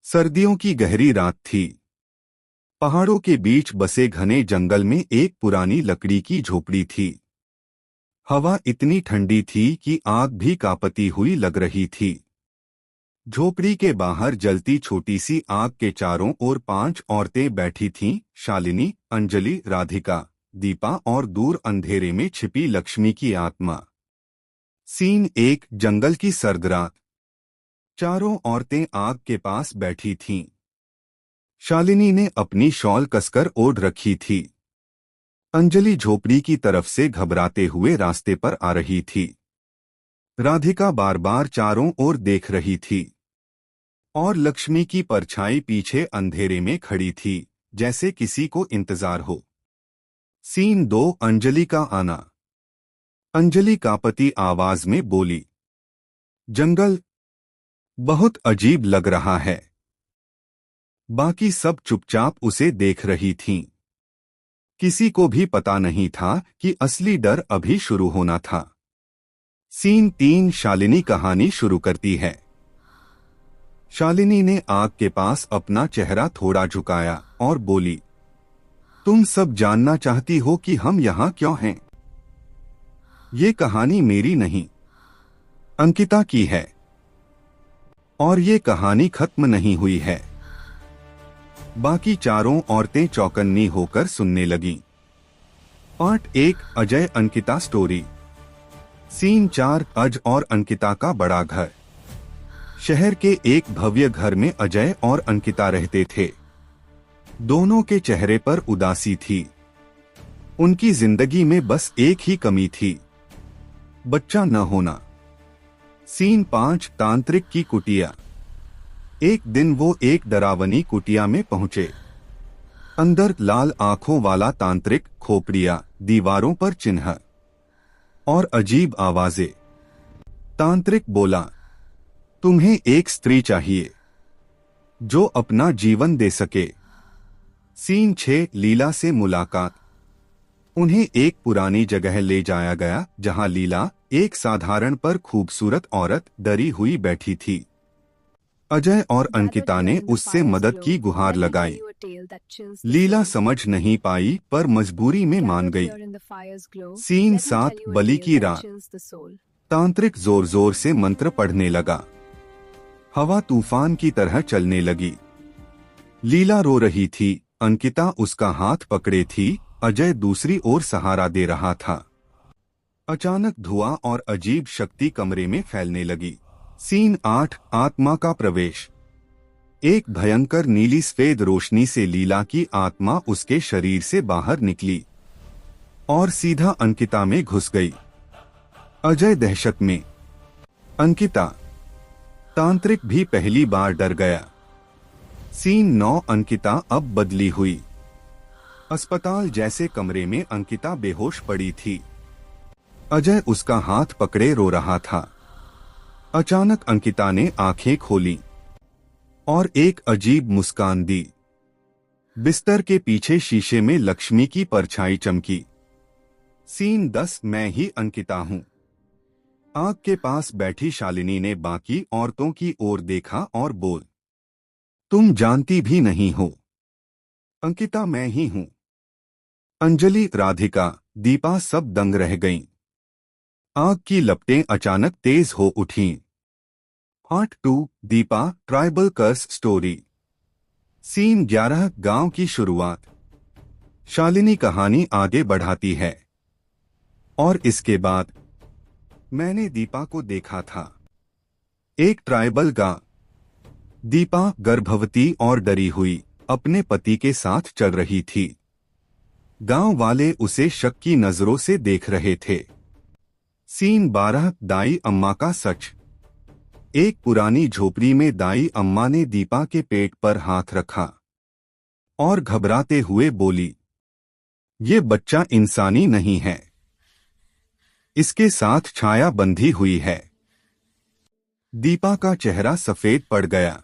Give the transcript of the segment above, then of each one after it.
सर्दियों की गहरी रात थी। पहाड़ों के बीच बसे घने जंगल में एक पुरानी लकड़ी की झोपड़ी थी। हवा इतनी ठंडी थी कि आग भी कांपती हुई लग रही थी। झोपड़ी के बाहर जलती छोटी सी आग के चारों ओर 5 औरतें बैठी थीं, शालिनी, अंजलि, राधिका, दीपा और दूर अंधेरे में छिपी लक्ष्मी की आत्मा। सीन 1, जंगल की सर्द रात। चारों औरतें आग के पास बैठी थीं। शालिनी ने अपनी शॉल कसकर ओढ़ रखी थी। अंजलि झोपड़ी की तरफ से घबराते हुए रास्ते पर आ रही थी। राधिका बार बार चारों ओर देख रही थी और लक्ष्मी की परछाई पीछे अंधेरे में खड़ी थी, जैसे किसी को इंतजार हो। सीन 2, अंजलि का आना। अंजलि कांपती आवाज में बोली, जंगल बहुत अजीब लग रहा है। बाकी सब चुपचाप उसे देख रही थीं। किसी को भी पता नहीं था कि असली डर अभी शुरू होना था। सीन 3, शालिनी कहानी शुरू करती है। शालिनी ने आग के पास अपना चेहरा थोड़ा झुकाया और बोली, तुम सब जानना चाहती हो कि हम यहाँ क्यों हैं? ये कहानी मेरी नहीं, अंकिता की है। और ये कहानी खत्म नहीं हुई है। बाकी चारों औरतें चौकन्नी होकर सुनने लगीं। Part 1, Ajay Ankita story. Scene 4, Ajay और अंकिता का बड़ा घर। शहर के एक भव्य घर में अजय और अंकिता रहते थे। दोनों के चेहरे पर उदासी थी। उनकी जिंदगी में बस एक ही कमी थी, बच्चा न होना। सीन 5, तांत्रिक की कुटिया। एक दिन वो एक डरावनी कुटिया में पहुंचे। अंदर लाल आंखों वाला तांत्रिक, खोपड़ियां, दीवारों पर चिन्ह और अजीब आवाजें। तांत्रिक बोला, तुम्हें एक स्त्री चाहिए जो अपना जीवन दे सके। सीन 6, लीला से मुलाकात। उन्हें एक पुरानी जगह ले जाया गया जहां लीला, एक साधारण पर खूबसूरत औरत, डरी हुई बैठी थी। अजय और अंकिता ने उससे मदद की गुहार लगाई। लीला समझ नहीं पाई पर मजबूरी में मान गई। सीन 7, बलि की रात। तांत्रिक जोर जोर से मंत्र पढ़ने लगा। हवा तूफान की तरह चलने लगी। लीला रो रही थी, अंकिता उसका हाथ पकड़े थी, अजय दूसरी ओर सहारा दे रहा था। अचानक धुआं और अजीब शक्ति कमरे में फैलने लगी। सीन 8, आत्मा का प्रवेश। एक भयंकर नीली सफेद रोशनी से लीला की आत्मा उसके शरीर से बाहर निकली और सीधा अंकिता में घुस गई। अजय दहशत में, अंकिता। तांत्रिक भी पहली बार डर गया। सीन 9, अंकिता अब बदली हुई। अस्पताल जैसे कमरे में अंकिता बेहोश पड़ी थी। अजय उसका हाथ पकड़े रो रहा था। अचानक अंकिता ने आंखें खोली और एक अजीब मुस्कान दी। बिस्तर के पीछे शीशे में लक्ष्मी की परछाई चमकी। सीन 10, मैं ही अंकिता हूं। आग के पास बैठी शालिनी ने बाकी औरतों की ओर देखा और बोल, तुम जानती भी नहीं हो, अंकिता मैं ही हूं। अंजलि, राधिका, दीपा सब दंग रह गईं। आग की लपटें अचानक तेज हो उठीं। पार्ट 2, दीपा, ट्राइबल कर्स स्टोरी। सीन 11, गांव की शुरुआत। शालिनी कहानी आगे बढ़ाती है। और इसके बाद मैंने दीपा को देखा था। एक ट्राइबल गांव। दीपा गर्भवती और डरी हुई अपने पति के साथ चल रही थी। गांव वाले उसे शक की नजरों से देख रहे थे। सीन 12, दाई अम्मा का सच। एक पुरानी झोपड़ी में दाई अम्मा ने दीपा के पेट पर हाथ रखा और घबराते हुए बोली, ये बच्चा इंसानी नहीं है, इसके साथ छाया बंधी हुई है। दीपा का चेहरा सफेद पड़ गया।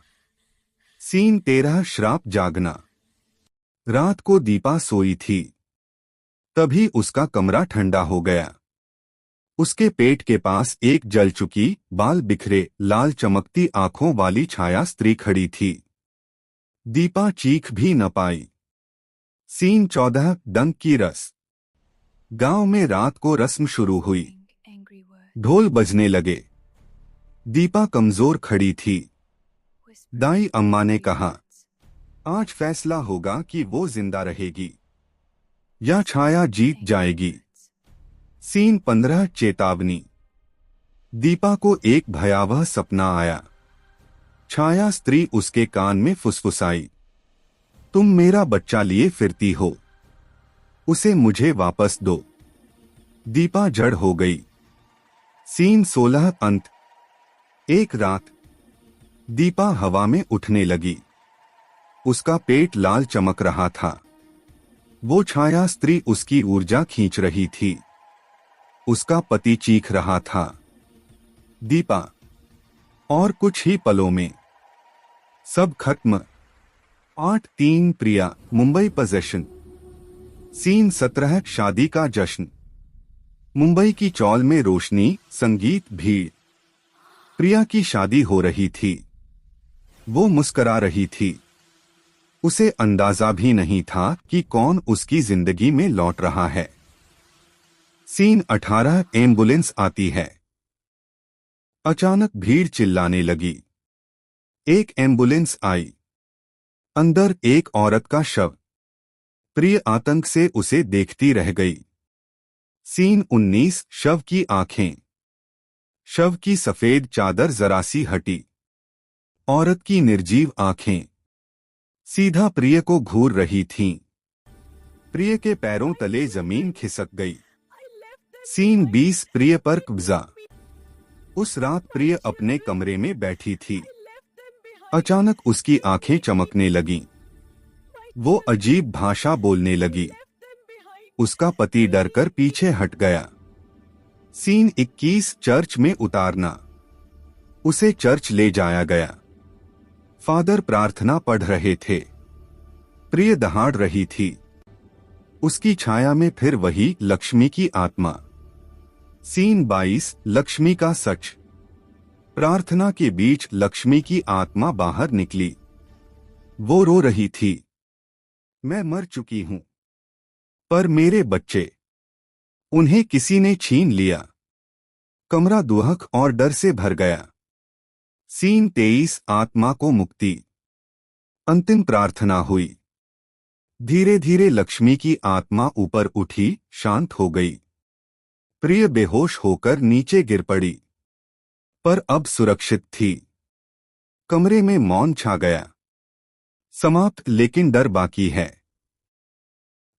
सीन 13, श्राप जागना। रात को दीपा सोई थी, तभी उसका कमरा ठंडा हो गया। उसके पेट के पास एक जल चुकी, बाल बिखरे, लाल चमकती आंखों वाली छाया स्त्री खड़ी थी। दीपा चीख भी न पाई। सीन 14 डंक की रस। गांव में रात को रस्म शुरू हुई। ढोल बजने लगे। दीपा कमजोर खड़ी थी। दाई अम्मा ने कहा, आज फैसला होगा कि वो जिंदा रहेगी या छाया जीत जाएगी। सीन 15 चेतावनी। दीपा को एक भयावह सपना आया। छाया स्त्री उसके कान में फुसफुसाई, तुम मेरा बच्चा लिए फिरती हो, उसे मुझे वापस दो। दीपा जड़ हो गई। सीन 16 अंत। एक रात दीपा हवा में उठने लगी। उसका पेट लाल चमक रहा था। वो छाया स्त्री उसकी ऊर्जा खींच रही थी। उसका पति चीख रहा था। दीपा। और कुछ ही पलों में सब खत्म। 8-3 प्रिया मुंबई पोजेशन। सीन 17 शादी का जश्न। मुंबई की चौल में रोशनी, संगीत, भीड़। प्रिया की शादी हो रही थी। वो मुस्करा रही थी। उसे अंदाजा भी नहीं था कि कौन उसकी जिंदगी में लौट रहा है। सीन 18 एम्बुलेंस आती है। अचानक भीड़ चिल्लाने लगी। एक एम्बुलेंस आई। अंदर एक औरत का शव। प्रिय आतंक से उसे देखती रह गई। सीन 19 शव की आंखें। शव की सफेद चादर जरा सी हटी। औरत की निर्जीव आंखें सीधा प्रिय को घूर रही थीं। प्रिय के पैरों तले जमीन खिसक गई। सीन 20 प्रिय पर कब्जा। उस रात प्रिय अपने कमरे में बैठी थी। अचानक उसकी आंखें चमकने लगीं। वो अजीब भाषा बोलने लगी। उसका पति डरकर पीछे हट गया। सीन 21 चर्च में उतारना। उसे चर्च ले जाया गया। फादर प्रार्थना पढ़ रहे थे। प्रिय दहाड़ रही थी। उसकी छाया में फिर वही लक्ष्मी की आत्मा। सीन 22 लक्ष्मी का सच। प्रार्थना के बीच लक्ष्मी की आत्मा बाहर निकली। वो रो रही थी, मैं मर चुकी हूं, पर मेरे बच्चे, उन्हें किसी ने छीन लिया। कमरा दुहक और डर से भर गया। सीन 23 आत्मा को मुक्ति। अंतिम प्रार्थना हुई। धीरे धीरे लक्ष्मी की आत्मा ऊपर उठी, शांत हो गई। प्रिय बेहोश होकर नीचे गिर पड़ी, पर अब सुरक्षित थी। कमरे में मौन छा गया। समाप्त, लेकिन डर बाकी है।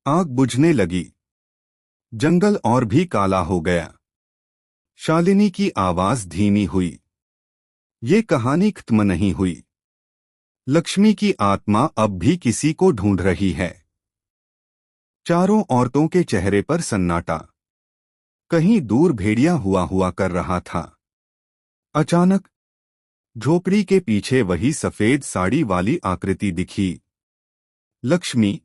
आग बुझने लगी। जंगल और भी काला हो गया। शालिनी की आवाज धीमी हुई, ये कहानी खत्म नहीं हुई। लक्ष्मी की आत्मा अब भी किसी को ढूंढ रही है। चारों औरतों के चेहरे पर सन्नाटा। कहीं दूर भेड़िया हुआ कर रहा था। अचानक झोपड़ी के पीछे वही सफेद साड़ी वाली आकृति दिखी। लक्ष्मी।